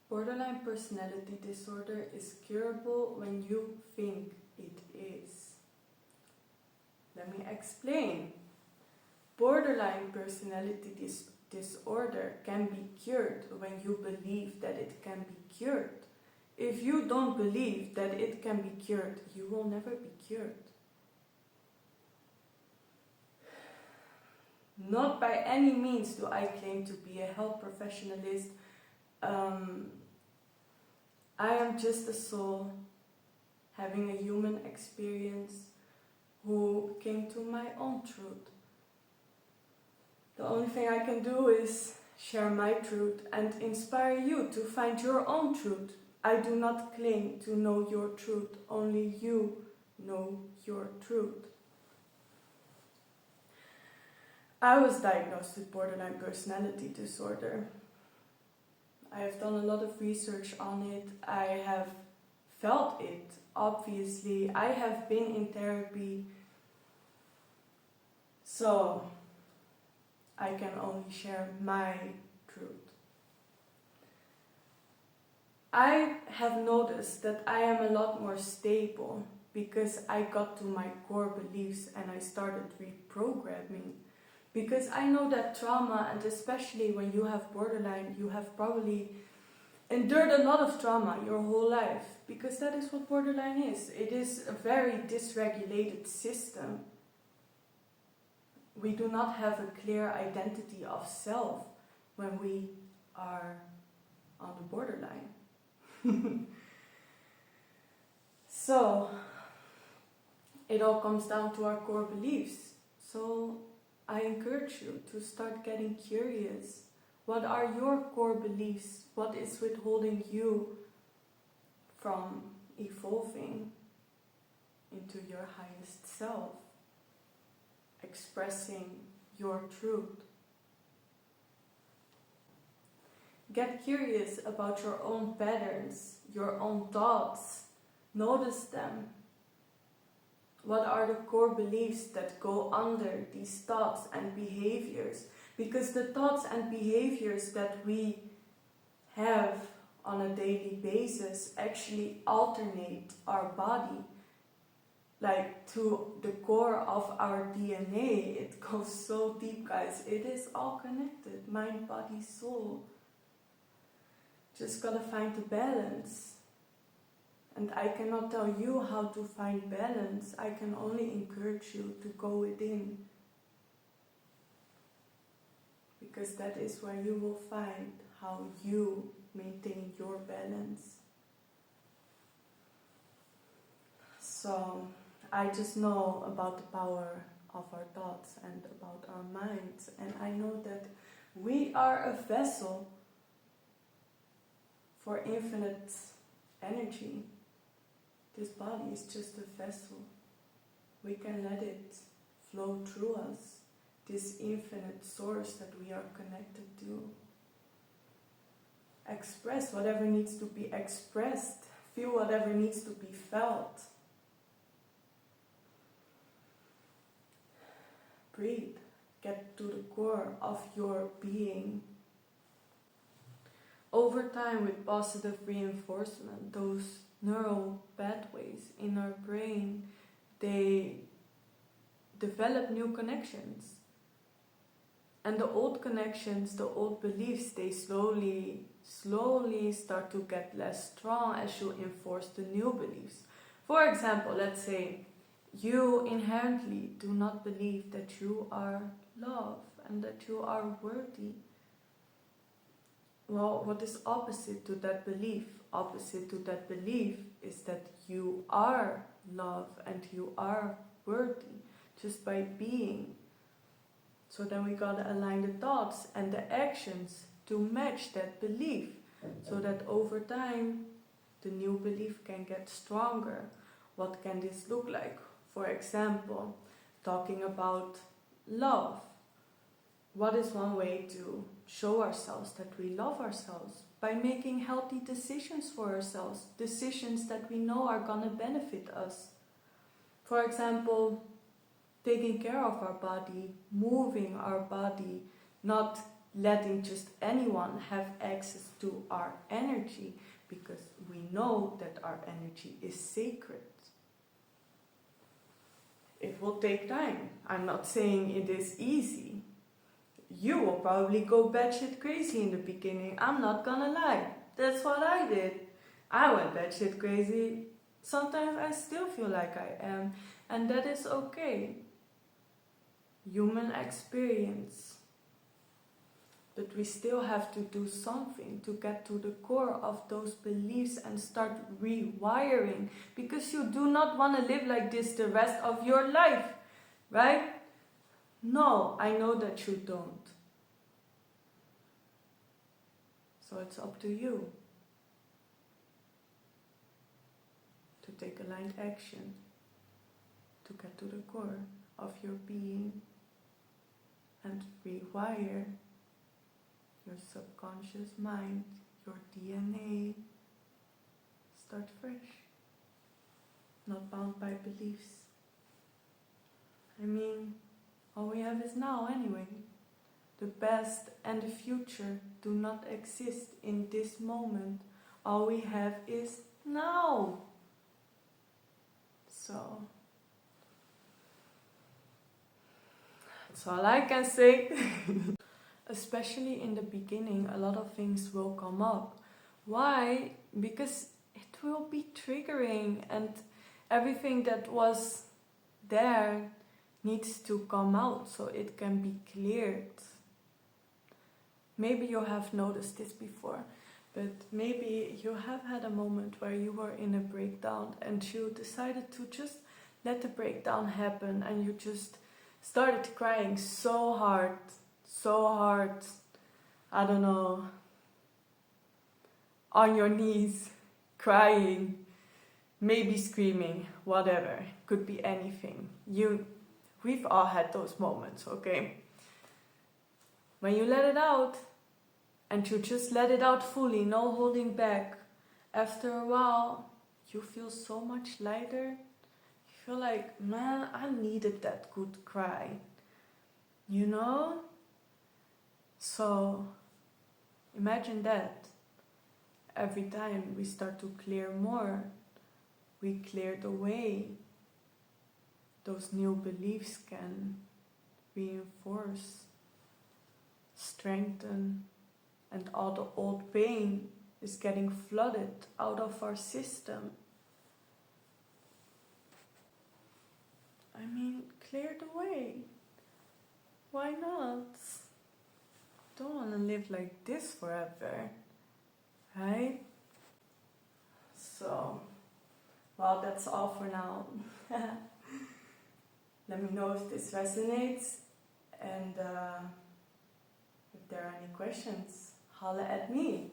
Borderline personality disorder is curable when you think it is. Let me explain. Borderline personality disorder can be cured when you believe that it can be cured. If you don't believe that it can be cured, you will never be cured. Not by any means do I claim to be a health professionalist. I am just a soul having a human experience who came to my own truth. The only thing I can do is share my truth and inspire you to find your own truth. I do not claim to know your truth, only you know your truth. I was diagnosed with borderline personality disorder. I have done a lot of research on it. I have felt it, obviously. I have been in therapy. So I can only share my truth. I have noticed that I am a lot more stable because I got to my core beliefs and I started reprogramming. Because I know that trauma, and especially when you have borderline, you have probably endured a lot of trauma your whole life. Because that is what borderline is. It is a very dysregulated system. We do not have a clear identity of self when we are on the borderline. So, it all comes down to our core beliefs. So, I encourage you to start getting curious. What are your core beliefs? What is withholding you from evolving into your highest self? Expressing your truth. Get curious about your own patterns, your own thoughts. Notice them. What are the core beliefs that go under these thoughts and behaviors? Because the thoughts and behaviors that we have on a daily basis actually alternate our body. Like to the core of our DNA. It goes so deep, guys. It is all connected. Mind, body, soul. Just gotta find the balance. And I cannot tell you how to find balance. I can only encourage you to go within. Because that is where you will find how you maintain your balance. So, I just know about the power of our thoughts and about our minds. And I know that we are a vessel for infinite energy. This body is just a vessel. We can let it flow through us. This infinite source that we are connected to. Express whatever needs to be expressed. Feel whatever needs to be felt. Breathe. Get to the core of your being. Over time, with positive reinforcement, those neural pathways in our brain, they develop new connections. And the old connections, the old beliefs, they slowly start to get less strong as you enforce the new beliefs. For example, let's say you inherently do not believe that you are love and that you are worthy. Well, what is opposite to that belief? Opposite to that belief is that you are love and you are worthy just by being. So then we gotta align the thoughts and the actions to match that belief, so that over time the new belief can get stronger. What can this look like? For example, talking about love. What is one way to show ourselves that we love ourselves? By making healthy decisions for ourselves, decisions that we know are gonna benefit us. For example, taking care of our body, moving our body, not letting just anyone have access to our energy, because we know that our energy is sacred. It will take time. I'm not saying it is easy. You will probably go batshit crazy in the beginning. I'm not gonna lie. That's what I did. I went batshit crazy. Sometimes I still feel like I am, and that is okay. Human experience. But we still have to do something to get to the core of those beliefs and start rewiring, because you do not want to live like this the rest of your life, right? No, I know that you don't. So it's up to you to take aligned action to get to the core of your being and rewire your subconscious mind, your DNA. Start fresh. Not bound by beliefs. I mean, all we have is now anyway. The past and the future do not exist in this moment. All we have is now. So, that's all I can say. Especially in the beginning, a lot of things will come up. Why? Because it will be triggering, and everything that was there needs to come out so it can be cleared. Maybe you have noticed this before, but maybe you have had a moment where you were in a breakdown and you decided to just let the breakdown happen, and you just started crying so hard, I don't know, on your knees, crying, maybe screaming, whatever, could be anything. We've all had those moments, okay? When you let it out, and you just let it out fully, no holding back, after a while, you feel so much lighter. You feel like, man, I needed that good cry. You know? So, imagine that. Every time we start to clear more, we clear the way. Those new beliefs can reinforce, strengthen, and all the old pain is getting flooded out of our system. I mean, clear the way. Why not? Don't want to live like this forever, right? So, well, that's all for now. Let me know if this resonates, and if there are any questions, holla at me.